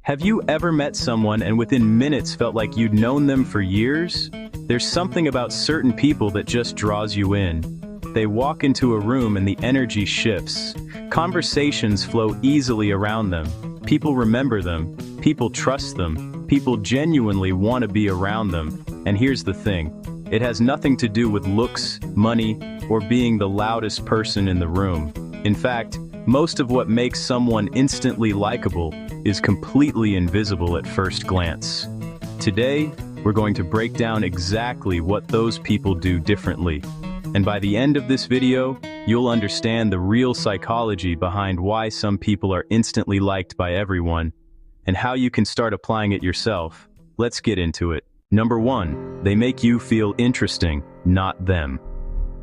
Have you ever met someone and within minutes felt like you'd known them for years? There's something about certain people that just draws you in. They walk into a room and the energy shifts. Conversations flow easily around them. People remember them. People trust them. People genuinely want to be around them. And here's the thing. It has nothing to do with looks, money, or being the loudest person in the room. In fact, most of what makes someone instantly likable is completely invisible at first glance. Today, we're going to break down exactly what those people do differently. And by the end of this video, you'll understand the real psychology behind why some people are instantly liked by everyone, and how you can start applying it yourself. Let's get into it. Number 1, they make you feel interesting, not them.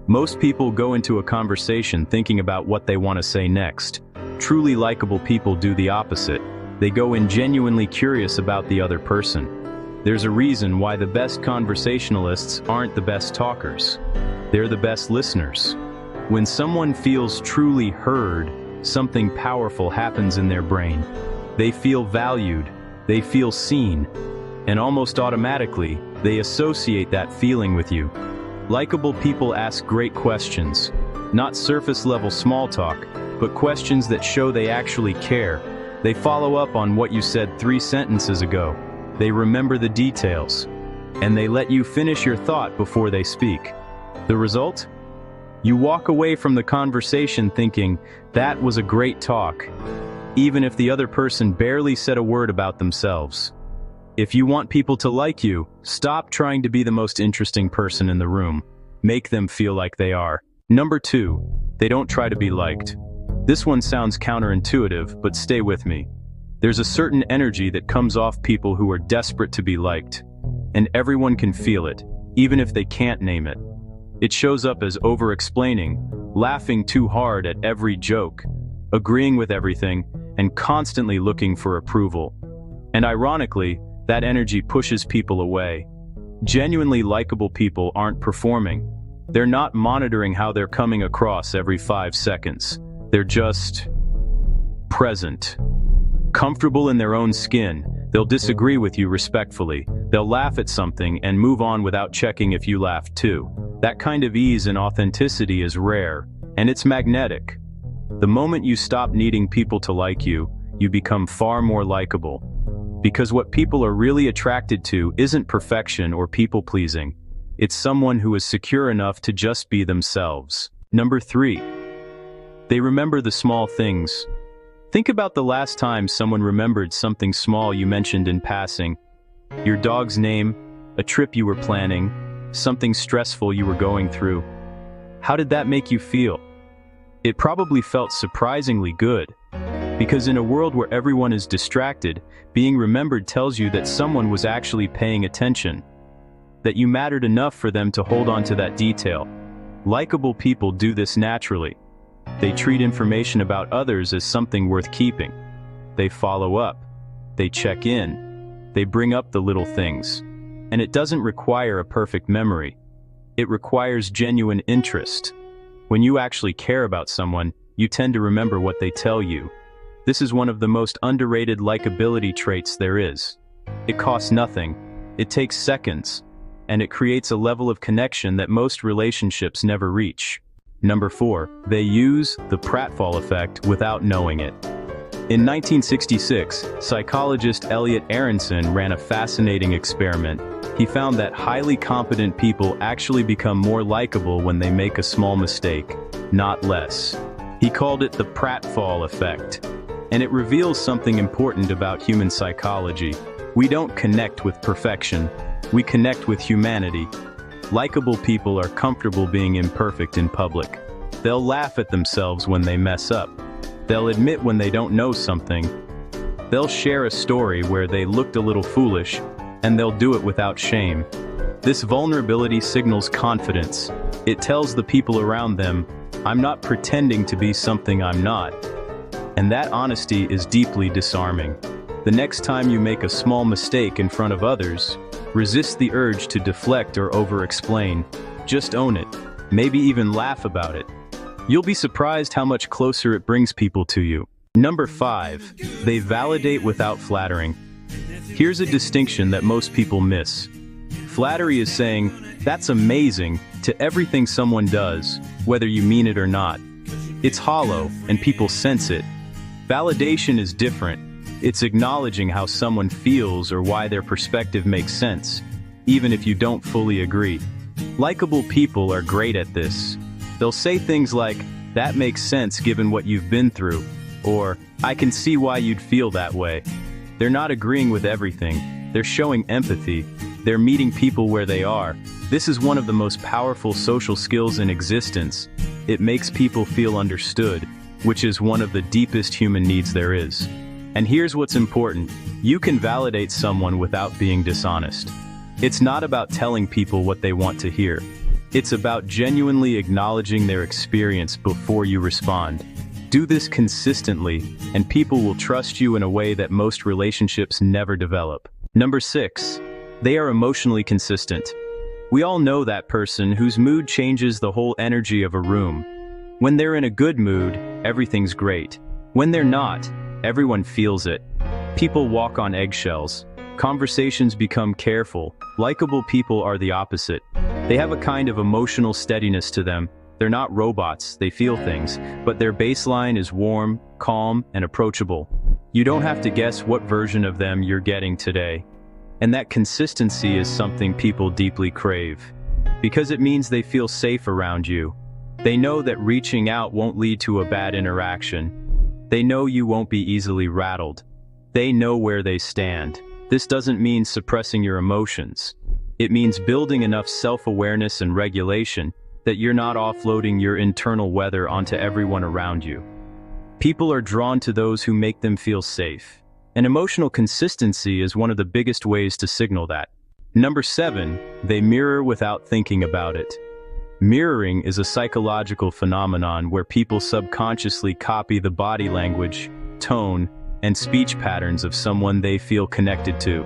Most people go into a conversation thinking about what they want to say next. Truly likable people do the opposite. They go in genuinely curious about the other person. There's a reason why the best conversationalists aren't the best talkers. They're the best listeners. When someone feels truly heard, something powerful happens in their brain. They feel valued, they feel seen, and almost automatically, they associate that feeling with you. Likeable people ask great questions, not surface-level small talk, but questions that show they actually care. They follow up on what you said 3 sentences ago. They remember the details, and they let you finish your thought before they speak. The result? You walk away from the conversation thinking, that was a great talk, even if the other person barely said a word about themselves. If you want people to like you, stop trying to be the most interesting person in the room. Make them feel like they are. Number 2, they don't try to be liked. This one sounds counterintuitive, but stay with me. There's a certain energy that comes off people who are desperate to be liked. And everyone can feel it, even if they can't name it. It shows up as over-explaining, laughing too hard at every joke, agreeing with everything, and constantly looking for approval. And ironically, that energy pushes people away. Genuinely likable people aren't performing. They're not monitoring how they're coming across every 5 seconds. They're just present. Comfortable in their own skin, they'll disagree with you respectfully. They'll laugh at something and move on without checking if you laughed too. That kind of ease and authenticity is rare, and it's magnetic. The moment you stop needing people to like you, you become far more likable. Because what people are really attracted to isn't perfection or people-pleasing. It's someone who is secure enough to just be themselves. Number 3. They remember the small things. Think about the last time someone remembered something small you mentioned in passing. Your dog's name, a trip you were planning, something stressful you were going through. How did that make you feel? It probably felt surprisingly good. Because in a world where everyone is distracted, being remembered tells you that someone was actually paying attention. That you mattered enough for them to hold on to that detail. Likeable people do this naturally. They treat information about others as something worth keeping. They follow up. They check in. They bring up the little things. And it doesn't require a perfect memory. It requires genuine interest. When you actually care about someone, you tend to remember what they tell you. This is one of the most underrated likability traits there is. It costs nothing, it takes seconds, and it creates a level of connection that most relationships never reach. Number 4, they use the Pratfall effect without knowing it. In 1966, psychologist Elliot Aronson ran a fascinating experiment. He found that highly competent people actually become more likable when they make a small mistake, not less. He called it the Pratfall effect. And it reveals something important about human psychology. We don't connect with perfection, we connect with humanity. Likeable people are comfortable being imperfect in public. They'll laugh at themselves when they mess up. They'll admit when they don't know something. They'll share a story where they looked a little foolish, and they'll do it without shame. This vulnerability signals confidence. It tells the people around them, I'm not pretending to be something I'm not. And that honesty is deeply disarming. The next time you make a small mistake in front of others, resist the urge to deflect or over-explain. Just own it. Maybe even laugh about it. You'll be surprised how much closer it brings people to you. Number 5. They validate without flattering. Here's a distinction that most people miss. Flattery is saying, "That's amazing," to everything someone does, whether you mean it or not. It's hollow, and people sense it. Validation is different. It's acknowledging how someone feels or why their perspective makes sense, even if you don't fully agree. Likeable people are great at this. They'll say things like, "That makes sense given what you've been through," or "I can see why you'd feel that way." They're not agreeing with everything. They're showing empathy. They're meeting people where they are. This is one of the most powerful social skills in existence. It makes people feel understood, which is one of the deepest human needs there is. And here's what's important. You can validate someone without being dishonest. It's not about telling people what they want to hear. It's about genuinely acknowledging their experience before you respond. Do this consistently, and people will trust you in a way that most relationships never develop. Number 6. They are emotionally consistent. We all know that person whose mood changes the whole energy of a room. When they're in a good mood, everything's great. When they're not, everyone feels it. People walk on eggshells. Conversations become careful. Likeable people are the opposite. They have a kind of emotional steadiness to them. They're not robots, they feel things, but their baseline is warm, calm, and approachable. You don't have to guess what version of them you're getting today. And that consistency is something people deeply crave, because it means they feel safe around you. They know that reaching out won't lead to a bad interaction. They know you won't be easily rattled. They know where they stand. This doesn't mean suppressing your emotions. It means building enough self-awareness and regulation that you're not offloading your internal weather onto everyone around you. People are drawn to those who make them feel safe. And emotional consistency is one of the biggest ways to signal that. Number 7, they mirror without thinking about it. Mirroring is a psychological phenomenon where people subconsciously copy the body language, tone, and speech patterns of someone they feel connected to.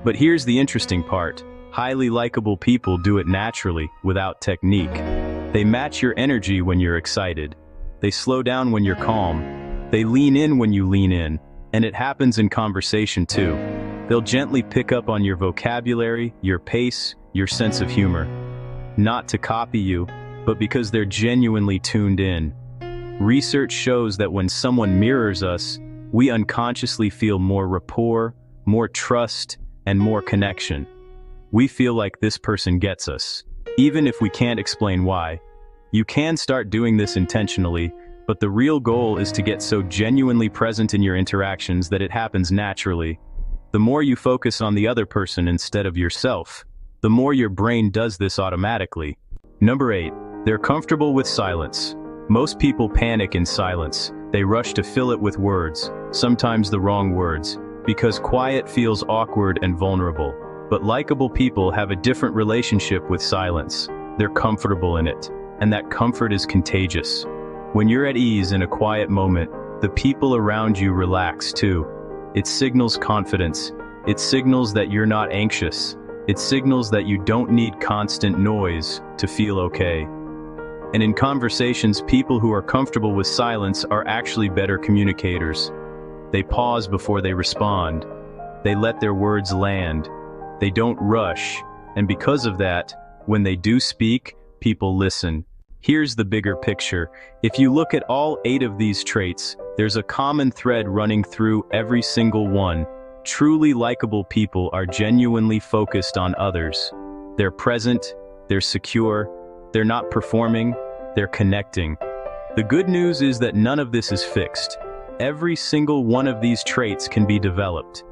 But here's the interesting part. Highly likable people do it naturally, without technique. They match your energy when you're excited. They slow down when you're calm. They lean in when you lean in. And it happens in conversation too. They'll gently pick up on your vocabulary, your pace, your sense of humor. Not to copy you, but because they're genuinely tuned in. Research shows that when someone mirrors us, we unconsciously feel more rapport, more trust, and more connection. We feel like this person gets us, even if we can't explain why. You can start doing this intentionally, but the real goal is to get so genuinely present in your interactions that it happens naturally. The more you focus on the other person instead of yourself, the more your brain does this automatically. Number 8, they're comfortable with silence. Most people panic in silence. They rush to fill it with words, sometimes the wrong words, because quiet feels awkward and vulnerable. But likable people have a different relationship with silence. They're comfortable in it, and that comfort is contagious. When you're at ease in a quiet moment, the people around you relax too. It signals confidence. It signals that you're not anxious. It signals that you don't need constant noise to feel okay. And in conversations, people who are comfortable with silence are actually better communicators. They pause before they respond. They let their words land. They don't rush. And because of that, when they do speak, people listen. Here's the bigger picture. If you look at all 8 of these traits, there's a common thread running through every single one. Truly likable people are genuinely focused on others. They're present, they're secure, they're not performing, they're connecting. The good news is that none of this is fixed. Every single one of these traits can be developed.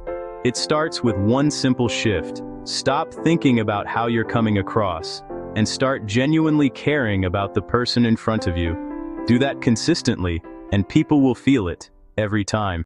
It starts with one simple shift. Stop thinking about how you're coming across, and start genuinely caring about the person in front of you. Do that consistently, and people will feel it, every time.